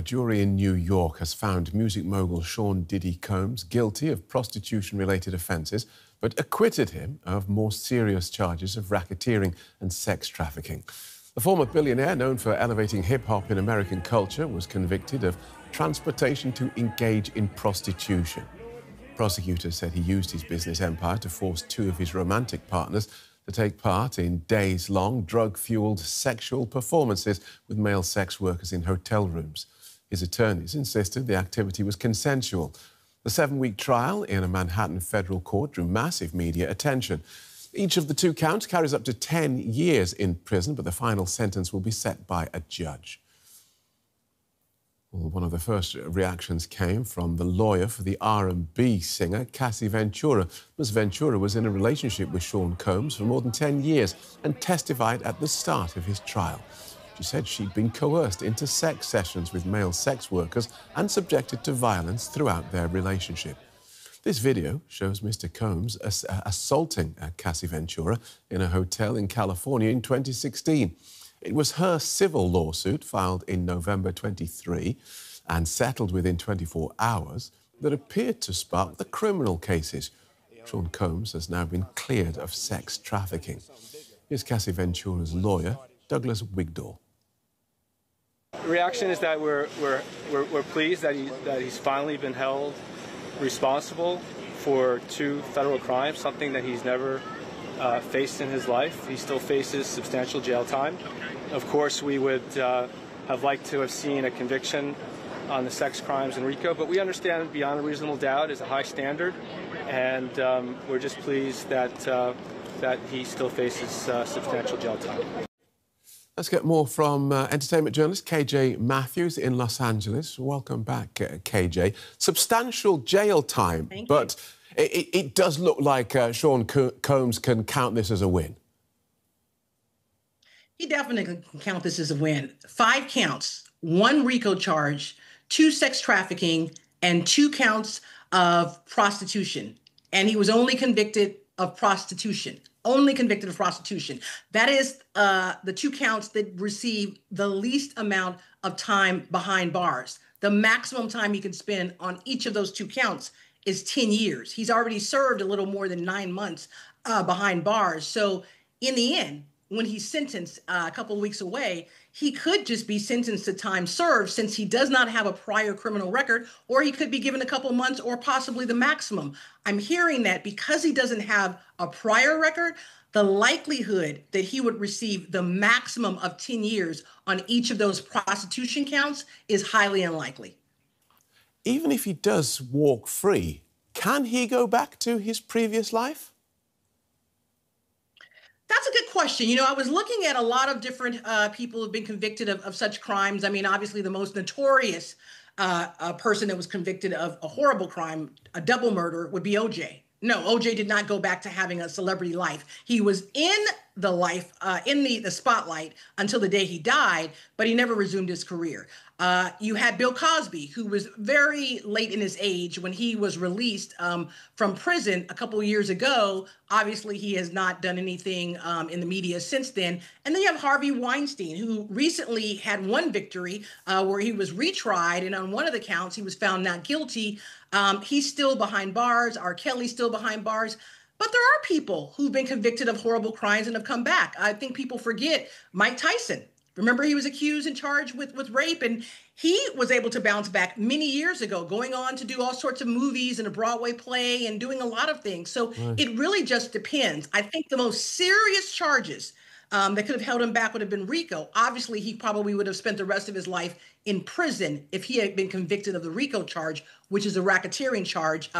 A jury in New York has found music mogul Sean Diddy Combs guilty of prostitution-related offences, but acquitted him of more serious charges of racketeering and sex trafficking. The former billionaire, known for elevating hip-hop in American culture, was convicted of transportation to engage in prostitution. Prosecutors said he used his business empire to force two of his romantic partners to take part in days-long, drug-fuelled sexual performances with male sex workers in hotel rooms. His attorneys insisted the activity was consensual. The 7-week trial in a Manhattan federal court drew massive media attention. Each of the two counts carries up to 10 years in prison, but the final sentence will be set by a judge. Well, one of the first reactions came from the lawyer for the R&B singer, Cassie Ventura. Ms. Ventura was in a relationship with Sean Combs for more than 10 years and testified at the start of his trial. She said she'd been coerced into sex sessions with male sex workers and subjected to violence throughout their relationship. This video shows Mr. Combs assaulting Cassie Ventura in a hotel in California in 2016. It was her civil lawsuit, filed in November 23 and settled within 24 hours, that appeared to spark the criminal cases. Sean Combs has now been cleared of sex trafficking. Here's Cassie Ventura's lawyer, Douglas Wigdall. The reaction is that we're pleased that he's finally been held responsible for two federal crimes, something that he's never faced in his life. He still faces substantial jail time. Of course, we would have liked to have seen a conviction on the sex crimes in RICO, but we understand beyond a reasonable doubt is a high standard, and we're just pleased that he still faces substantial jail time. Let's get more from entertainment journalist KJ Matthews in Los Angeles. Welcome back, KJ. Substantial jail time, but it does look like Sean Combs can count this as a win. He definitely can count this as a win. 5 counts, 1 RICO charge, 2 sex trafficking, and 2 counts of prostitution. And he was only convicted of prostitution. Only convicted of prostitution. That is the 2 counts that receive the least amount of time behind bars. The maximum time he can spend on each of those 2 counts is 10 years. He's already served a little more than 9 months behind bars. So in the end, when he's sentenced a couple of weeks away, he could just be sentenced to time served since he does not have a prior criminal record, or he could be given a couple months or possibly the maximum. I'm hearing that because he doesn't have a prior record, the likelihood that he would receive the maximum of 10 years on each of those prostitution counts is highly unlikely. Even if he does walk free, can he go back to his previous life? That's a good question. You know, I was looking at a lot of different people who've been convicted of such crimes. I mean, obviously, the most notorious person that was convicted of a horrible crime, a double murder, would be O.J. No, O.J. did not go back to having a celebrity life. He was in the life, in the spotlight until the day he died, but he never resumed his career. You had Bill Cosby, who was very late in his age when he was released from prison a couple of years ago. Obviously, he has not done anything in the media since then. And then you have Harvey Weinstein, who recently had one victory where he was retried, and on one of the counts, he was found not guilty. He's still behind bars. R. Kelly's still behind bars. But there are people who've been convicted of horrible crimes and have come back. I think people forget Mike Tyson. Remember, he was accused and charged with rape, and he was able to bounce back many years ago, going on to do all sorts of movies and a Broadway play and doing a lot of things. So It really just depends. I think the most serious charges that could have held him back would have been RICO. Obviously, he probably would have spent the rest of his life in prison if he had been convicted of the RICO charge, which is a racketeering charge,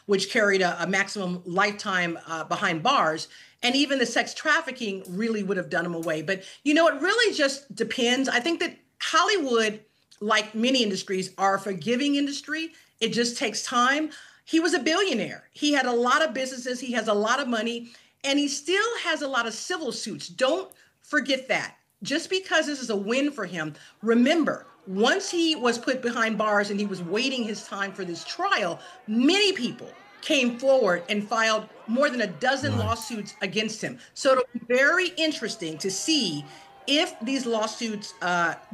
which carried a maximum lifetime behind bars. And even the sex trafficking really would have done him away. But, you know, it really just depends. I think that Hollywood, like many industries, are a forgiving industry. It just takes time. He was a billionaire. He had a lot of businesses. He has a lot of money. And he still has a lot of civil suits. Don't forget that. Just because this is a win for him, remember, once he was put behind bars and he was waiting his time for this trial, many people came forward and filed more than a dozen lawsuits against him. So it'll be very interesting to see if these lawsuits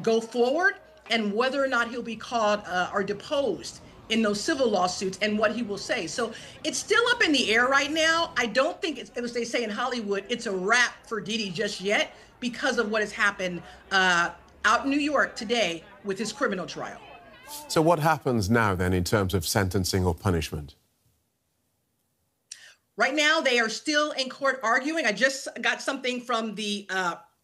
go forward and whether or not he'll be called or deposed in those civil lawsuits and what he will say. So it's still up in the air right now. I don't think it's, as they say in Hollywood, it's a wrap for Diddy just yet because of what has happened out in New York today with his criminal trial. So what happens now then in terms of sentencing or punishment? Right now, they are still in court arguing. I just got something from the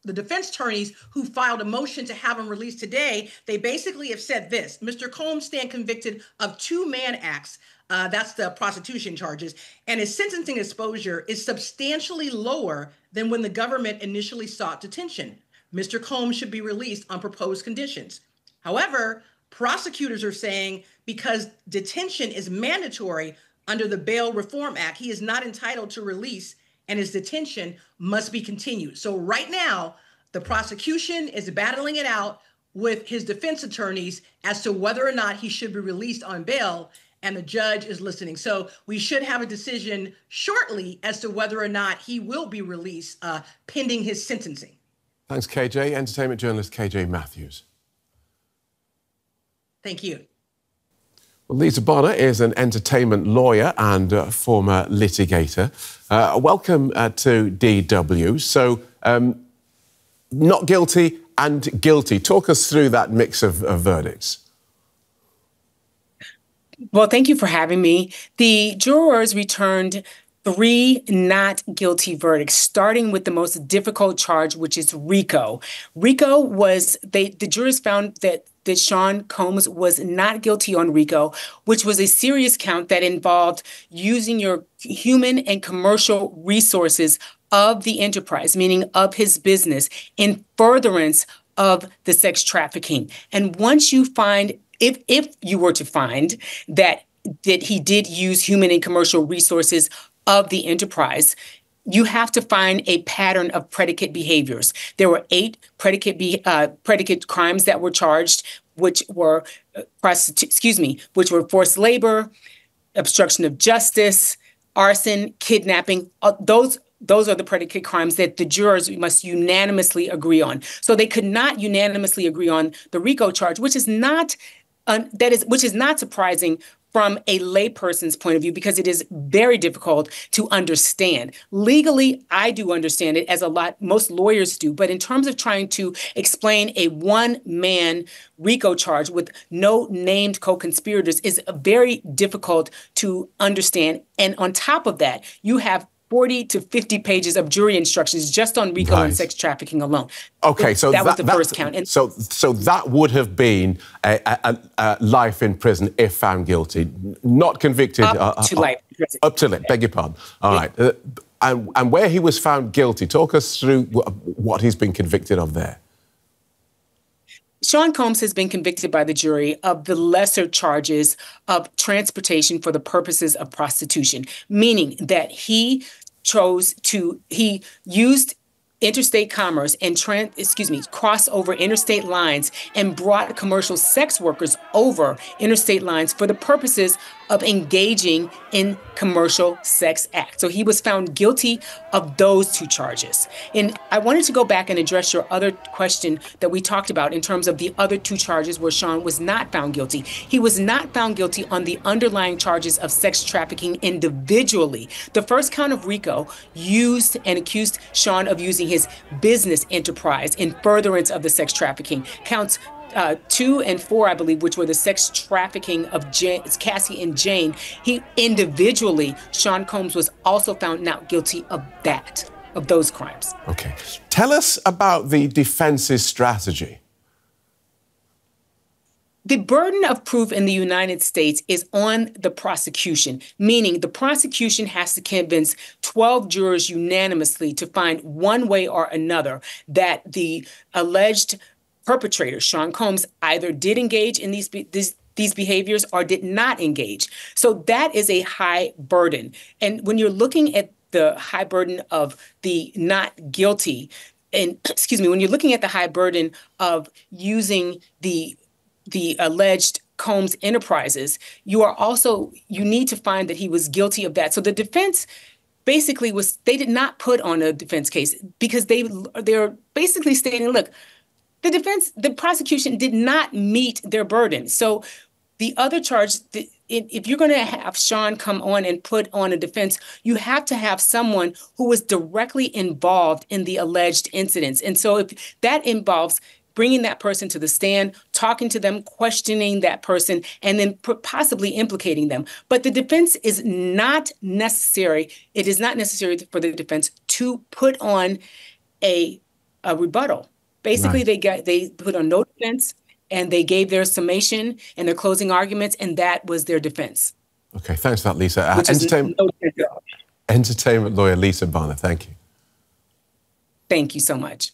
defense attorneys who filed a motion to have him released today. They basically have said this: Mr. Combs stand convicted of 2 Mann Acts. That's the prostitution charges. And his sentencing exposure is substantially lower than when the government initially sought detention. Mr. Combs should be released on proposed conditions. However, prosecutors are saying because detention is mandatory under the Bail Reform Act, he is not entitled to release and his detention must be continued. So right now, the prosecution is battling it out with his defense attorneys as to whether or not he should be released on bail, and the judge is listening. So we should have a decision shortly as to whether or not he will be released pending his sentencing. Thanks, KJ. Entertainment journalist KJ Matthews. Thank you. Well, Lisa Bonner is an entertainment lawyer and former litigator. Welcome to DW. So, not guilty and guilty. Talk us through that mix of verdicts. Well, thank you for having me. The jurors returned 3 not guilty verdicts, starting with the most difficult charge, which is RICO. RICO was, the jurors found that Sean Combs was not guilty on RICO, which was a serious count that involved using your human and commercial resources of the enterprise, meaning of his business, in furtherance of the sex trafficking. And once you find, if you were to find that he did use human and commercial resources of the enterprise, you have to find a pattern of predicate behaviors. There were 8 predicate crimes that were charged, which were which were forced labor, obstruction of justice, arson, kidnapping. Those are the predicate crimes that the jurors must unanimously agree on. So they could not unanimously agree on the RICO charge, which is not surprising from a layperson's point of view, because it is very difficult to understand. Legally, I do understand it, as most lawyers do, but in terms of trying to explain a one-man RICO charge with no named co-conspirators is very difficult to understand. And on top of that, you have 40 to 50 pages of jury instructions just on RICO and sex trafficking alone. Okay, so that was the first count. And so that would have been a life in prison if found guilty, not convicted. Up to life. Up to life. Beg your pardon. All right. And where he was found guilty, talk us through what he's been convicted of there. Sean Combs has been convicted by the jury of the lesser charges of transportation for the purposes of prostitution, meaning that he used interstate commerce and crossed over interstate lines and brought commercial sex workers over interstate lines for the purposes of engaging in commercial sex acts. So he was found guilty of those 2 charges. And I wanted to go back and address your other question that we talked about in terms of the other 2 charges where Sean was not found guilty. He was not found guilty on the underlying charges of sex trafficking individually. The first count of RICO used and accused Sean of using his business enterprise in furtherance of the sex trafficking. Counts 2 and 4, I believe, which were the sex trafficking of Cassie and Jane. He individually, Sean Combs, was also found not guilty of those crimes. Okay. Tell us about the defense's strategy. The burden of proof in the United States is on the prosecution, meaning the prosecution has to convince 12 jurors unanimously to find one way or another that the alleged perpetrator, Sean Combs, either did engage in these behaviors or did not engage. So that is a high burden. And when you're looking at the high burden of the not guilty, and when you're looking at the high burden of using the alleged Combs enterprises, you need to find that he was guilty of that. So the defense basically they did not put on a defense case because they're basically stating, look, the prosecution did not meet their burden. So the other charge, if you're going to have Sean come on and put on a defense, you have to have someone who was directly involved in the alleged incidents. And so if that involves bringing that person to the stand, talking to them, questioning that person, and then possibly implicating them. But the defense is not necessary. It is not necessary for the defense to put on a rebuttal. Basically, right. They put on no defense, and they gave their summation and their closing arguments, and that was their defense. Okay, thanks for that, Lisa. Entertainment lawyer Lisa Barner, thank you. Thank you so much.